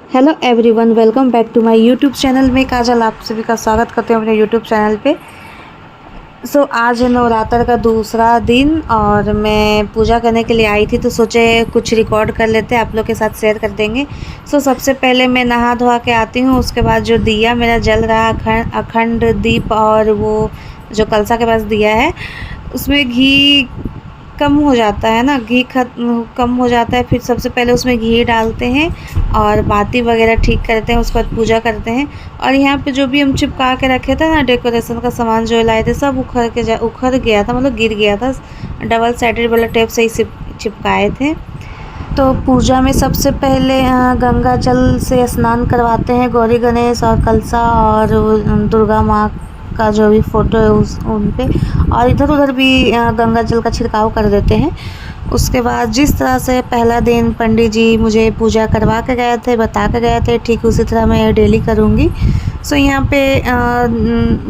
Hello everyone, welcome back to my YouTube channel में। काजल आप सभी का स्वागत करते हैं अपने यूट्यूब चैनल पे। आज है नवरात्र का दूसरा दिन और मैं पूजा करने के लिए आई थी, तो सोचे कुछ रिकॉर्ड कर लेते हैं, आप लोग के साथ शेयर कर देंगे। सबसे पहले मैं नहा धोवा के आती हूँ। उसके बाद जो दिया मेरा जल रहा अखंड दीप, और वो जो कलसा के पास दिया है उसमें घी कम हो जाता है ना, घी कम हो जाता है। फिर सबसे पहले उसमें घी डालते हैं और बाती वगैरह ठीक करते हैं, उसके बाद पूजा करते हैं। और यहाँ पे जो भी हम चिपका के रखे थे ना, डेकोरेशन का सामान जो लाए थे, सब उखड़ गया था, मतलब गिर गया था। डबल साइडेड वाला टेप से ही चिपकाए थे। तो पूजा में सबसे पहले गंगा जल से स्नान करवाते हैं गौरी गणेश और कलसा और दुर्गा माँ का जो भी फ़ोटो है उन पे, और इधर उधर भी गंगा जल का छिड़काव कर देते हैं। उसके बाद जिस तरह से पहला दिन पंडित जी मुझे पूजा करवा के गए थे, बता के गए थे, ठीक उसी तरह मैं डेली करूँगी। यहाँ पे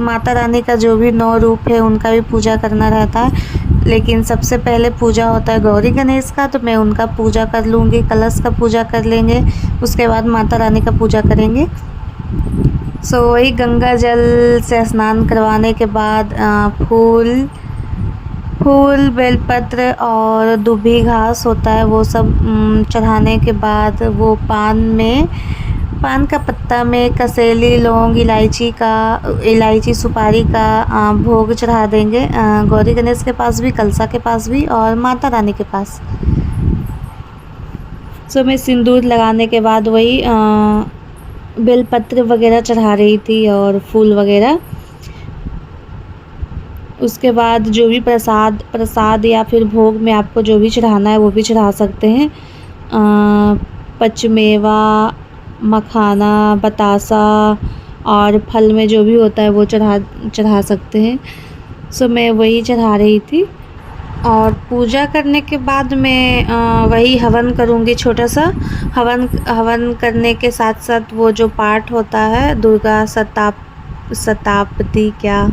माता रानी का जो भी 9 रूप है उनका भी पूजा करना रहता है। लेकिन सबसे पहले पूजा होता है गौरी गणेश का, तो मैं उनका पूजा कर लूँगी, कलश का पूजा कर लेंगे। उसके बाद माता रानी का पूजा करेंगे। वही गंगा जल से स्नान करवाने के बाद फूल बेलपत्र और दूबी घास होता है, वो सब चढ़ाने के बाद वो पान का पत्ता में कसेली, लौंग, इलायची सुपारी का भोग चढ़ा देंगे गौरी गणेश के पास भी, कलसा के पास भी और माता रानी के पास। मैं सिंदूर लगाने के बाद वही बेलपत्र वगैरह चढ़ा रही थी और फूल वगैरह। उसके बाद जो भी प्रसाद या फिर भोग में आपको जो भी चढ़ाना है वो भी चढ़ा सकते हैं। पचमेवा, मखाना, बतासा और फल में जो भी होता है वो चढ़ा सकते हैं। मैं वही चढ़ा रही थी। और पूजा करने के बाद मैं वही हवन करूँगी, छोटा सा हवन करने के साथ साथ वो जो पाठ होता है दुर्गा शताब्दी, क्या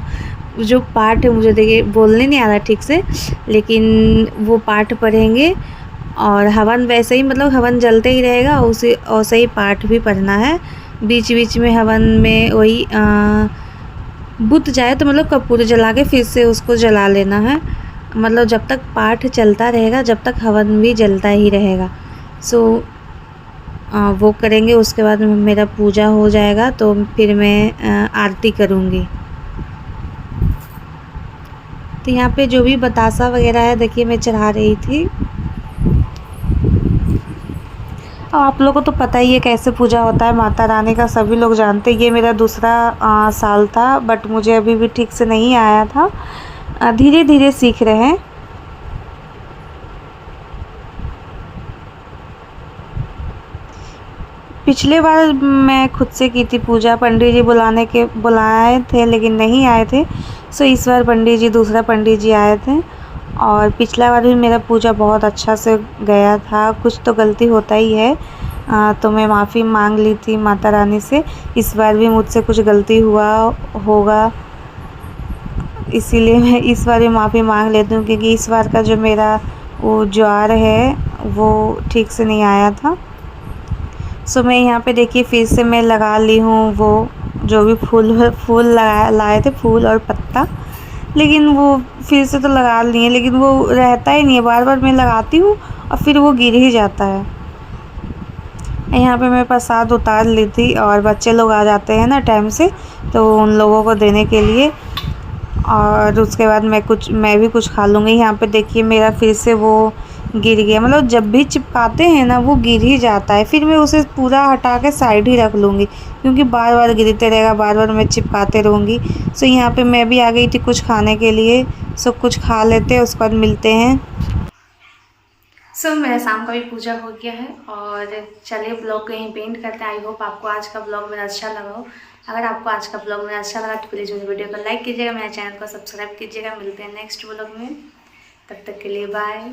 जो पाठ है, मुझे देखिए बोलने नहीं आ रहा ठीक से, लेकिन वो पाठ पढ़ेंगे। और हवन वैसे ही, मतलब हवन जलते ही रहेगा, उसे वैसे ही पाठ भी पढ़ना है। बीच बीच में हवन में वही बुझ जाए तो मतलब कपूर जला के फिर से उसको जला लेना है। मतलब जब तक पाठ चलता रहेगा, जब तक हवन भी जलता ही रहेगा। वो करेंगे। उसके बाद मेरा पूजा हो जाएगा तो फिर मैं आरती करूँगी। तो यहाँ पे जो भी बतासा वगैरह है, देखिए मैं चढ़ा रही थी। और आप लोगों को तो पता ही है कैसे पूजा होता है माता रानी का, सभी लोग जानते हैं। ये मेरा दूसरा साल था, बट मुझे अभी भी ठीक से नहीं आया था, धीरे धीरे सीख रहे हैं। पिछले बार मैं खुद से की थी पूजा, पंडित जी बुलाए थे लेकिन नहीं आए थे। इस बार दूसरा पंडित जी आए थे। और पिछला बार भी मेरा पूजा बहुत अच्छा से गया था। कुछ तो गलती होता ही है, तो मैं माफ़ी मांग ली थी माता रानी से। इस बार भी मुझसे कुछ गलती हुआ होगा, इसीलिए मैं इस बार भी माफ़ी मांग लेती हूँ, क्योंकि इस बार का जो मेरा वो ज्वार है वो ठीक से नहीं आया था। मैं यहाँ पे देखिए फिर से मैं लगा ली हूँ वो जो भी फूल लाए थे, फूल और पत्ता। लेकिन वो फिर से तो लगा लिए, लेकिन वो रहता ही नहीं है, बार बार मैं लगाती हूँ और फिर वो गिर ही जाता है। यहाँ पे मैं प्रसाद उतार ली थी और बच्चे लोग आ जाते हैं ना टाइम से, तो उन लोगों को देने के लिए। और उसके बाद मैं भी कुछ खा लूँगी। यहाँ पे देखिए मेरा फिर से वो गिर गया, मतलब जब भी चिपकाते हैं ना वो गिर ही जाता है। फिर मैं उसे पूरा हटा के साइड ही रख लूँगी, क्योंकि बार बार गिरते रहेगा, बार बार मैं चिपकाते रहूँगी। यहाँ पे मैं भी आ गई थी कुछ खाने के लिए। कुछ खा लेते हैं, उसके बाद मिलते हैं। मेरा शाम का भी पूजा हो गया है और चलिए ब्लॉग को यहीं पेंट करते हैं। आई होप आपको आज का ब्लॉग मेरा अच्छा लगा हो। अगर आपको आज का ब्लॉग मेरा अच्छा लगा तो प्लीज़ मेरी वीडियो को लाइक कीजिएगा, मेरे चैनल को सब्सक्राइब कीजिएगा। मिलते हैं नेक्स्ट ब्लॉग में, तब तक के लिए बाय।